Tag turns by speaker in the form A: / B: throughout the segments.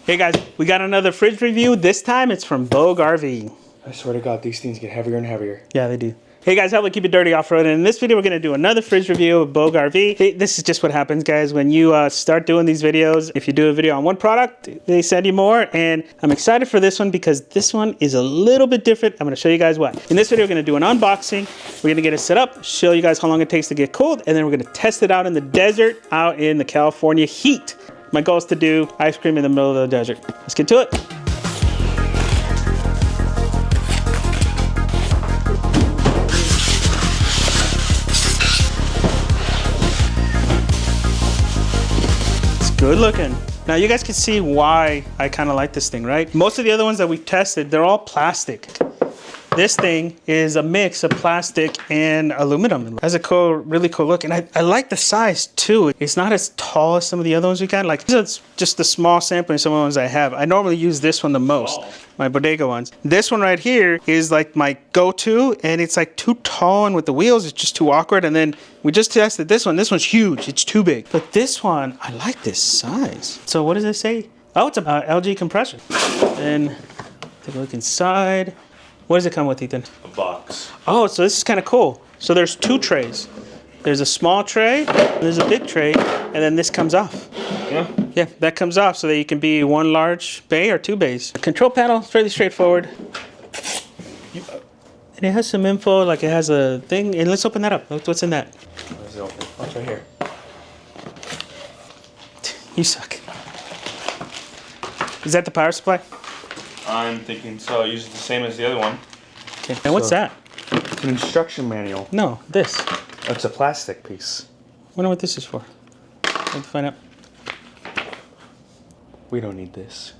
A: Hey guys, we got another fridge review. This time it's from BougeRV.
B: I swear to God, these things get heavier and heavier.
A: Yeah, they do. Hey guys, how about Keep It Dirty Off-Road? And in this video, we're going to do another fridge review of BougeRV. Hey, this is just what happens, guys, when you start doing these videos. If you do a video on one product, they send you more. And I'm excited for this one because this one is a little bit different. I'm going to show you guys why. In this video, we're going to do an unboxing. We're going to get it set up, show you guys how long it takes to get cold, and then we're going to test it out in the desert, out in the California heat. My goal is to do ice cream in the middle of the desert. Let's get to it. Good looking. Now you guys can see why I kind of like this thing, right? Most of the other ones that we've tested, they're all plastic. This thing is a mix of plastic and aluminum. It has a cool, really cool look. And I like the size too. It's not as tall as some of the other ones we got. Like, this is just a small sampling of some of the ones I have. I normally use this one the most, my bodega ones. This one right here is like my go-to, and it's like too tall, and with the wheels, it's just too awkward. And then we just tested this one. This one's huge. It's too big. But this one, I like this size. So what does it say? Oh, it's a LG compressor. And take a look inside. What does it come with, Ethan?
B: A box.
A: Oh, so this is kind of cool. So there's two trays. There's a small tray, there's a big tray, and then this comes off.
B: Yeah.
A: Yeah, that comes off so that you can be one large bay or two bays. Control panel, fairly straightforward. And it has some info, like it has a thing. And let's open that up. Look what's in that.
B: Where's it open? Oh, it's right here.
A: You suck. Is that the power supply?
B: I'm thinking so. Use it the same as the other one.
A: Okay. And what's that?
B: It's an instruction manual.
A: No, this.
B: It's a plastic piece.
A: I wonder what this is for. Let's find out.
B: We don't need this.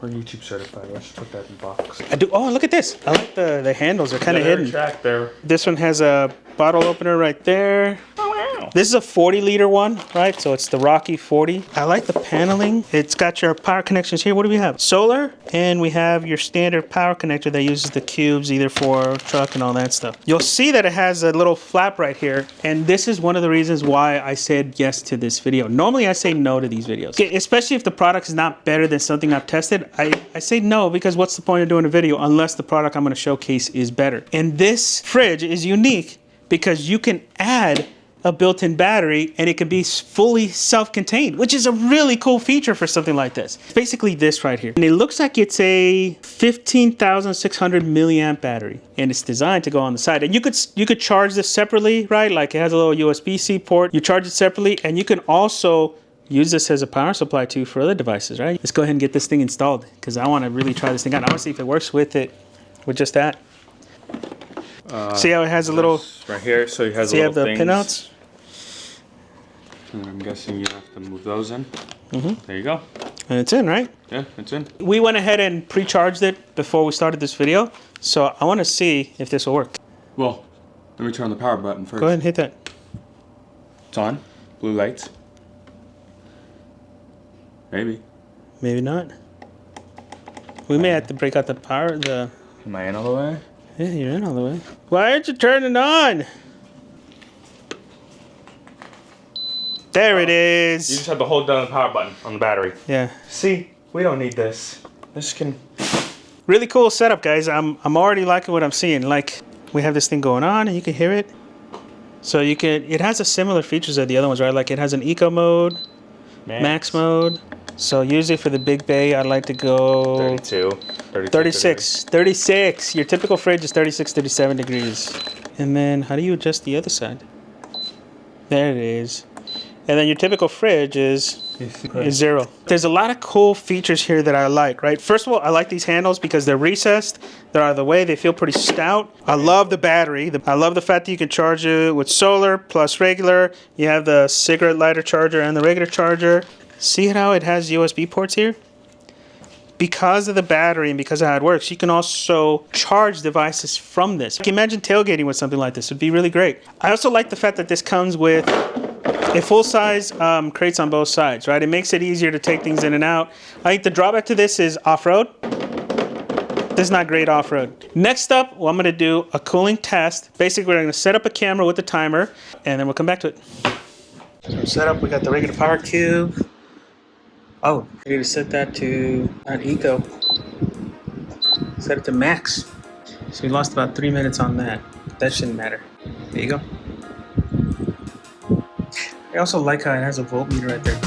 B: We're YouTube certified. Let's just put that in the box.
A: I do. Oh, look at this. I like the handles. They're kind of hidden.
B: Track there.
A: This one has a bottle opener right there.
B: Oh, wow.
A: This is a 40-liter one, right? So it's the ROCKY40. I like the paneling. It's got your power connections here. What do we have? Solar, and we have your standard power connector that uses the cubes either for truck and all that stuff. You'll see that it has a little flap right here, and this is one of the reasons why I said yes to this video. Normally, I say no to these videos, okay, especially if the product is not better than something I've tested. I say no because what's the point of doing a video unless the product I'm going to showcase is better? And this fridge is unique because you can add a built-in battery and it can be fully self-contained, which is a really cool feature for something like this. It's basically this right here. And it looks like it's a 15,600 milliamp battery, and it's designed to go on the side. And you could charge this separately, right? Like it has a little USB-C port. You charge it separately, and you can also use this as a power supply too for other devices, right? Let's go ahead and get this thing installed because I want to really try this thing out. I want to see if it works with just that. See how it has a little
B: right here, so it has
A: see
B: little
A: the
B: things.
A: pinouts.
B: And I'm guessing you have to move those in.
A: Mm-hmm.
B: There you go.
A: And it's in, right?
B: Yeah, it's in.
A: We went ahead and pre-charged it before we started this video, so I want to see if this will work.
B: Well, let me turn on the power button first.
A: Go ahead and hit that.
B: It's on. Blue lights. Maybe.
A: Maybe not. We may have to break out the power.
B: Am I in all the way?
A: Yeah, you're in all the way. Why aren't you turning on? There it is.
B: You just have to hold down the power button on the battery.
A: Yeah.
B: See, we don't need this. This can...
A: Really cool setup, guys. I'm already liking what I'm seeing. Like, we have this thing going on and you can hear it. So you can, it has a similar features of the other ones, right? Like it has an eco mode, max mode. So usually for the big bay, I'd like to go
B: 32,
A: 36. 36. Your typical fridge is 36, 37 degrees. And then how do you adjust the other side? There it is. And then your typical fridge is 0. There's a lot of cool features here that I like, right? First of all, I like these handles because they're recessed. They're out of the way. They feel pretty stout. I love the battery. I love the fact that you can charge it with solar plus regular. You have the cigarette lighter charger and the regular charger. See how it has USB ports here? Because of the battery and because of how it works, you can also charge devices from this. Imagine tailgating with something like this. It would be really great. I also like the fact that this comes with a full-size crates on both sides, right? It makes it easier to take things in and out. I think the drawback to this is off-road. This is not great off-road. Next up, well, I'm going to do a cooling test. Basically, we're going to set up a camera with the timer, and then we'll come back to it. So set up, we got the regular power cube. Oh, I need to set that to, not eco, set it to max. So we lost about 3 minutes on that. That shouldn't matter. There you go. I also like how it has a voltmeter right there.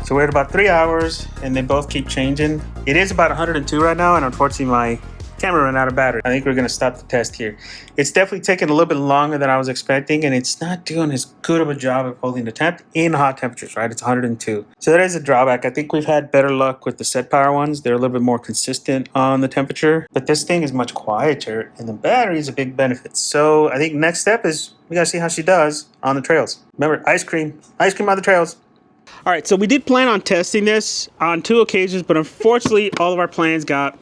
A: So we're at about 3 hours and they both keep changing. It is about 102 right now, and unfortunately my camera ran out of battery. I think we're gonna stop the test here. It's definitely taking a little bit longer than I was expecting, and it's not doing as good of a job of holding the temp in hot temperatures, right? It's 102. So that is a drawback. I think we've had better luck with the set power ones. They're a little bit more consistent on the temperature, but this thing is much quieter and the battery is a big benefit. So I think next step is we gotta see how she does on the trails. Remember, ice cream on the trails. All right, so we did plan on testing this on 2 occasions, but unfortunately all of our plans got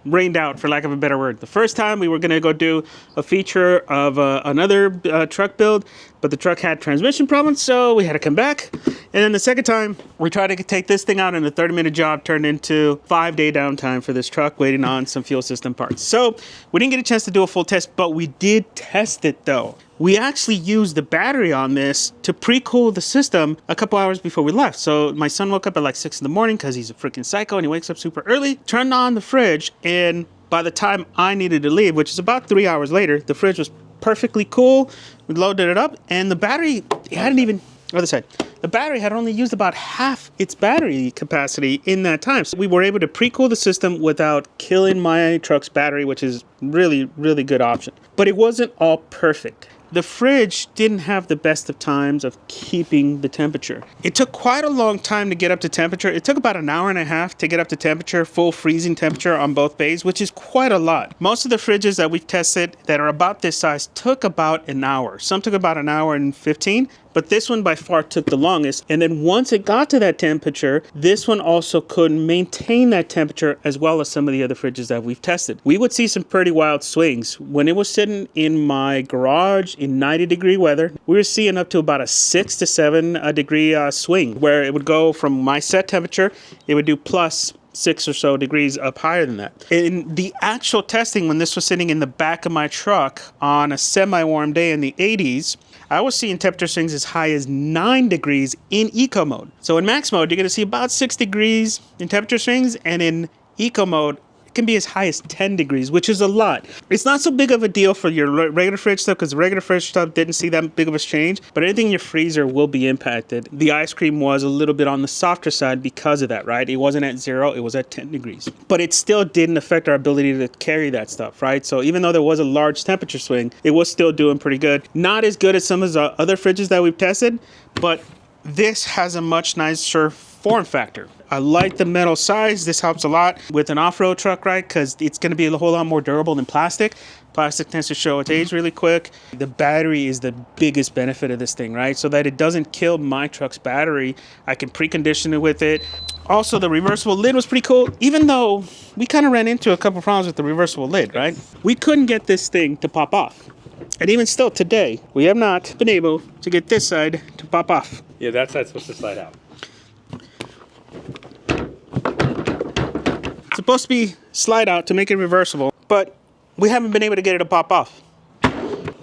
A: rained out, for lack of a better word. The first time we were going to go do a feature of another truck build, but the truck had transmission problems, so we had to come back. And then the second time, we tried to take this thing out, and a 30-minute job turned into 5-day downtime for this truck waiting on some fuel system parts. So we didn't get a chance to do a full test, but we did test it though. We actually used the battery on this to pre-cool the system a couple hours before we left. So my son woke up at like 6 in the morning because he's a freaking psycho and he wakes up super early, turned on the fridge, and by the time I needed to leave, which is about 3 hours later, the fridge was perfectly cool. We loaded it up and the battery, it hadn't even, other side, the battery had only used about half its battery capacity in that time. So we were able to pre-cool the system without killing my truck's battery, which is really, really good option. But it wasn't all perfect. The fridge didn't have the best of times of keeping the temperature. It took quite a long time to get up to temperature. It took about an hour and a half to get up to temperature, full freezing temperature on both bays, which is quite a lot. Most of the fridges that we've tested that are about this size took about an hour. Some took about an hour and 15, but this one by far took the longest. And then once it got to that temperature, this one also couldn't maintain that temperature as well as some of the other fridges that we've tested. We would see some pretty wild swings. When it was sitting in my garage in 90-degree weather, we were seeing up to about a 6 to 7 degree swing, where it would go from my set temperature, it would do plus 6 or so degrees up higher than that. In the actual testing, when this was sitting in the back of my truck on a semi-warm day in the 80s, I was seeing temperature swings as high as 9 degrees in eco mode. So in max mode, you're going to see about 6 degrees in temperature swings, and in eco mode, it can be as high as 10 degrees, which is a lot. It's not so big of a deal for your regular fridge stuff, because the regular fridge stuff didn't see that big of a change, but anything in your freezer will be impacted. The ice cream was a little bit on the softer side because of that, right? It wasn't at 0, it was at 10 degrees. But it still didn't affect our ability to carry that stuff, right? So even though there was a large temperature swing, it was still doing pretty good. Not as good as some of the other fridges that we've tested, but this has a much nicer form factor. I like the metal size. This helps a lot with an off-road truck, right? Because it's going to be a whole lot more durable than plastic. Plastic tends to show its age really quick. The battery is the biggest benefit of this thing, right? So that it doesn't kill my truck's battery. I can precondition it with it. Also, the reversible lid was pretty cool, even though we kind of ran into a couple problems with the reversible lid, right? We couldn't get this thing to pop off. And even still today, we have not been able to get this side to pop off.
C: Yeah, that's supposed to slide out.
A: It's supposed to be slide out to make it reversible, but we haven't been able to get it to pop off.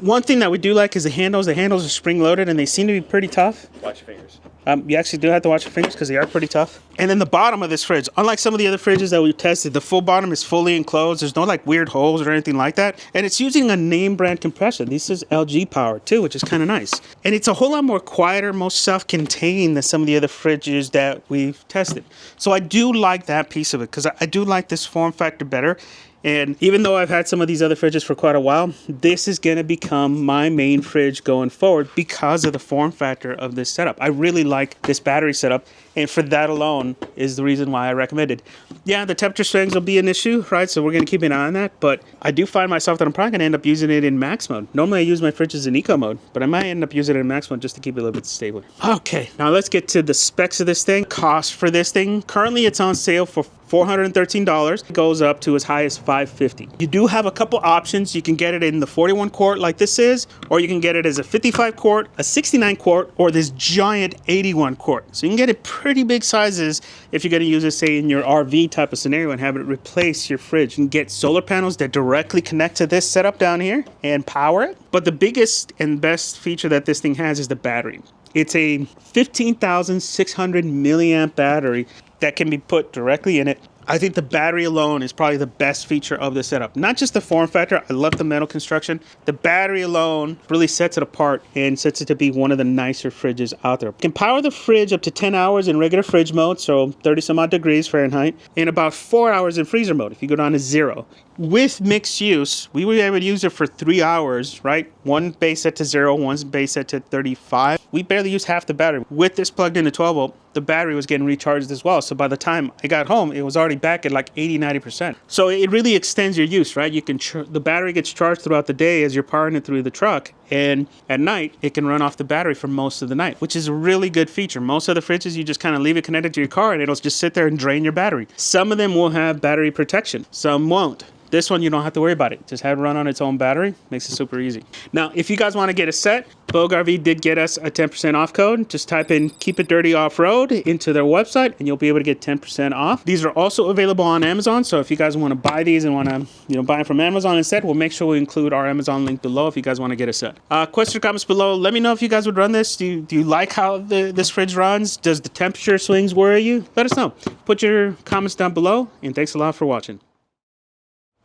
A: One thing that we do like is the handles. The handles are spring-loaded and they seem to be pretty tough.
C: Watch your fingers.
A: You actually do have to watch your fingers because they are pretty tough. And then the bottom of this fridge, unlike some of the other fridges that we've tested, the full bottom is fully enclosed. There's no like weird holes or anything like that. And it's using a name brand compressor. This is LG power too, which is kind of nice. And it's a whole lot more quieter, more self-contained than some of the other fridges that we've tested. So I do like that piece of it because I do like this form factor better. And even though I've had some of these other fridges for quite a while, this is going to become my main fridge going forward because of the form factor of this setup. I really like this battery setup, and for that alone is the reason why I recommend it. Yeah, the temperature swings will be an issue, right? So we're going to keep an eye on that, but I do find myself that I'm probably going to end up using it in max mode. Normally I use my fridges in eco mode, but I might end up using it in max mode just to keep it a little bit stable. Okay, now let's get to the specs of this thing. Cost for this thing. Currently it's on sale for $413. It goes up to as high as $550. You do have a couple options. You can get it in the 41 quart like this is, or you can get it as a 55 quart, a 69 quart, or this giant 81 quart. So you can get it pretty big sizes if you're going to use it, say, in your RV type of scenario and have it replace your fridge. You can get solar panels that directly connect to this setup down here and power it. But the biggest and best feature that this thing has is the battery. It's a 15,600 milliamp battery that can be put directly in it. I think the battery alone is probably the best feature of the setup. Not just the form factor, I love the metal construction. The battery alone really sets it apart and sets it to be one of the nicer fridges out there. You can power the fridge up to 10 hours in regular fridge mode, so 30 some odd degrees Fahrenheit, and about 4 hours in freezer mode if you go down to 0. With mixed use, we were able to use it for 3 hours, right? One base set to 0, one base set to 35. We barely used half the battery. With this plugged into 12 volt, the battery was getting recharged as well. So by the time I got home, it was already back at like 80-90%. So it really extends your use, right? You can the battery gets charged throughout the day as you're powering it through the truck, and at night it can run off the battery for most of the night, which is a really good feature. Most of the fridges, you just kind of leave it connected to your car and it'll just sit there and drain your battery. Some of them will have battery protection, some won't. This one, you don't have to worry about it. Just have it run on its own battery. Makes it super easy. Now, if you guys want to get a set, BougeRV did get us a 10% off code. Just type in KeepItDirtyOffRoad into their website and you'll be able to get 10% off. These are also available on Amazon. So if you guys want to buy these and want to buy them from Amazon instead, we'll make sure we include our Amazon link below if you guys want to get a set. Questions or comments below. Let me know if you guys would run this. Do you like how this fridge runs? Does the temperature swings worry you? Let us know. Put your comments down below, and thanks a lot for watching.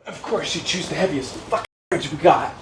B: Of course, you choose the heaviest fucking fridge we got.